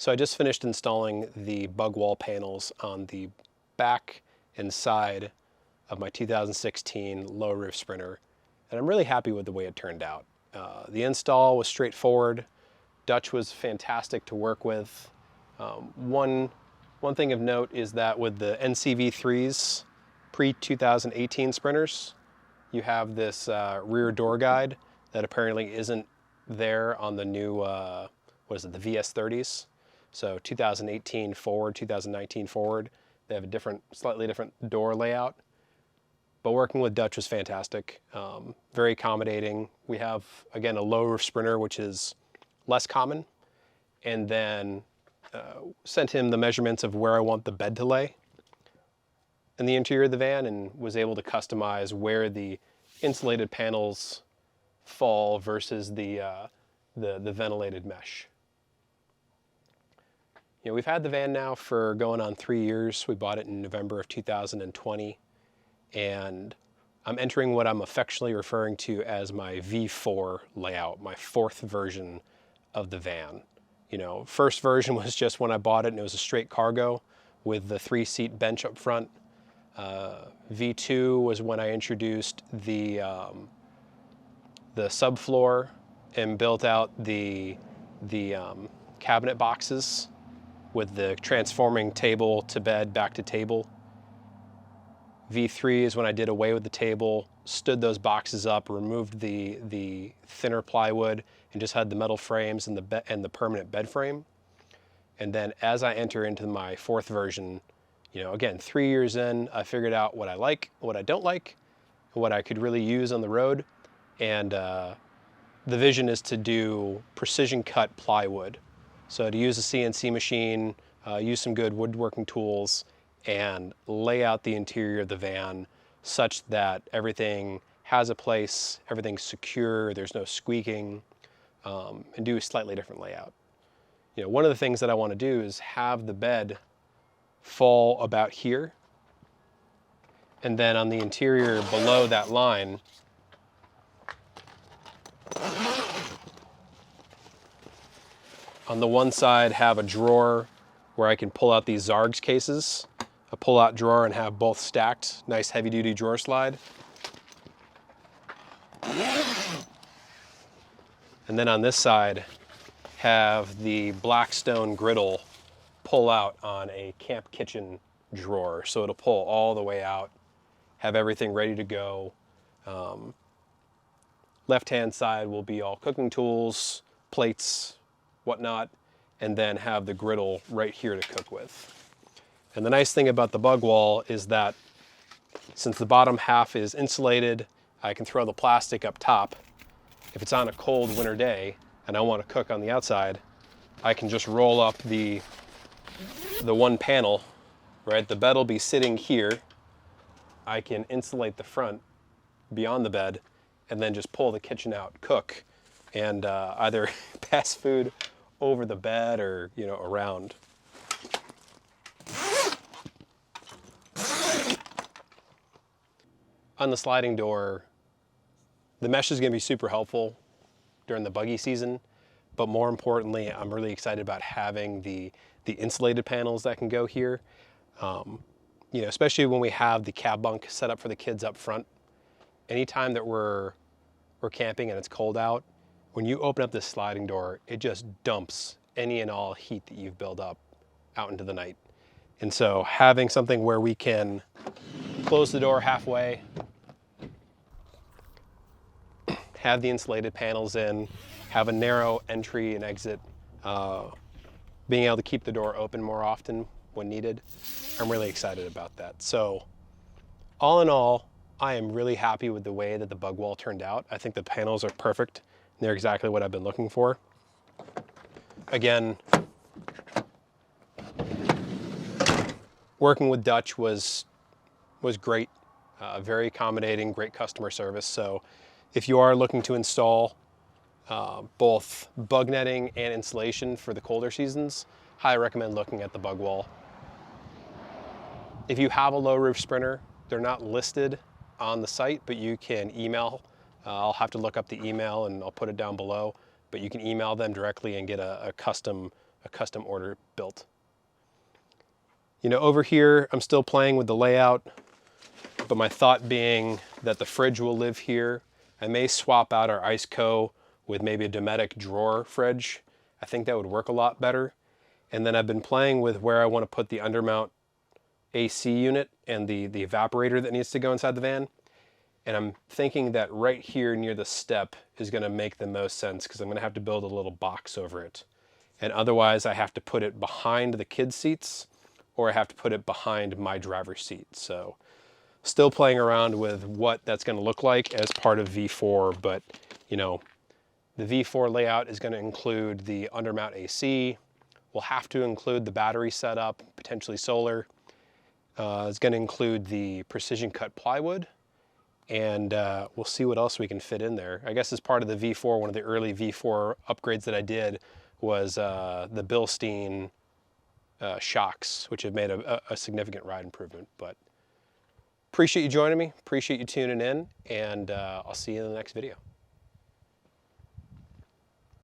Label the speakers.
Speaker 1: So I just finished installing the Bugwall panels on the back and side of my 2016 low roof Sprinter, and I'm really happy with the way it turned out. The install was straightforward. Dutch was fantastic to work with. One thing of note is that with the NCv3s pre-2018 Sprinters, you have this rear door guide that apparently isn't there on the new, what is it, the VS30s. So 2018 forward, 2019 forward, they have a slightly different door layout. But working with Dutch was fantastic, very accommodating. We have, again, a low roof Sprinter, which is less common, and then sent him the measurements of where I want the bed to lay in the interior of the van, and was able to customize where the insulated panels fall versus the ventilated mesh. You know, we've had the van now for going on 3 years. We bought it in November of 2020, and I'm entering what I'm affectionately referring to as my V4 layout, my fourth version of the van. You know, first version was just when I bought it, and it was a straight cargo with the 3-seat bench up front. V2 was when I introduced the subfloor and built out the cabinet boxes with the transforming table to bed, back to table. V3 is when I did away with the table, stood those boxes up, removed the thinner plywood, and just had the metal frames and the permanent bed frame. And then as I enter into my fourth version, you know, again, 3 years in, I figured out what I like, what I don't like, what I could really use on the road. And the vision is to do precision cut plywood. So to use a CNC machine, use some good woodworking tools, and lay out the interior of the van such that everything has a place, everything's secure, there's no squeaking, and do a slightly different layout. You know, one of the things that I want to do is have the bed fall about here, and then on the interior below that line, on the one side have a drawer where I can pull out these Zargs cases, a pull-out drawer, and have both stacked. Nice heavy-duty drawer slide. And then on this side, have the Blackstone griddle pull out on a camp kitchen drawer. So it'll pull all the way out, have everything ready to go. Left-hand side will be all cooking tools, plates, whatnot, and then have the griddle right here to cook with. And the nice thing about the Bugwall is that since the bottom half is insulated, I can throw the plastic up top. If it's on a cold winter day and I want to cook on the outside, I can just roll up the one panel, right? The bed will be sitting here. I can insulate the front beyond the bed and then just pull the kitchen out, cook, and either pass food over the bed or, you know, around. On the sliding door, the mesh is going to be super helpful during the buggy season, but more importantly, I'm really excited about having the insulated panels that can go here. You know, especially when we have the cab bunk set up for the kids up front. Anytime that we're camping and it's cold out, when you open up this sliding door, it just dumps any and all heat that you've built up out into the night. And so having something where we can close the door halfway, have the insulated panels in, have a narrow entry and exit, being able to keep the door open more often when needed, I'm really excited about that. So all in all, I am really happy with the way that the Bugwall turned out. I think the panels are perfect. They're exactly what I've been looking for. Again, working with Dutch was great, very accommodating, great customer service. So if you are looking to install both bug netting and insulation for the colder seasons, highly recommend looking at the Bugwall. If you have a low roof Sprinter, they're not listed on the site, but you can email. I'll have to look up the email and I'll put it down below, but you can email them directly and get a custom a custom order built. You know, over here, I'm still playing with the layout, but my thought being that the fridge will live here. I may swap out our Iceco with maybe a Dometic drawer fridge. I think that would work a lot better. And then I've been playing with where I want to put the undermount AC unit and the evaporator that needs to go inside the van. And I'm thinking that right here near the step is going to make the most sense because I'm going to have to build a little box over it. And otherwise I have to put it behind the kids' seats, or I have to put it behind my driver's seat. So still playing around with what that's going to look like as part of V4, but you know, the V4 layout is going to include the undermount AC. We'll have to include the battery setup, potentially solar. It's going to include the precision cut plywood, and we'll see what else we can fit in there. I guess as part of the V4, one of the early V4 upgrades that I did was the Bilstein shocks, which have made a significant ride improvement. But appreciate you joining me, appreciate you tuning in, and I'll see you in the next video.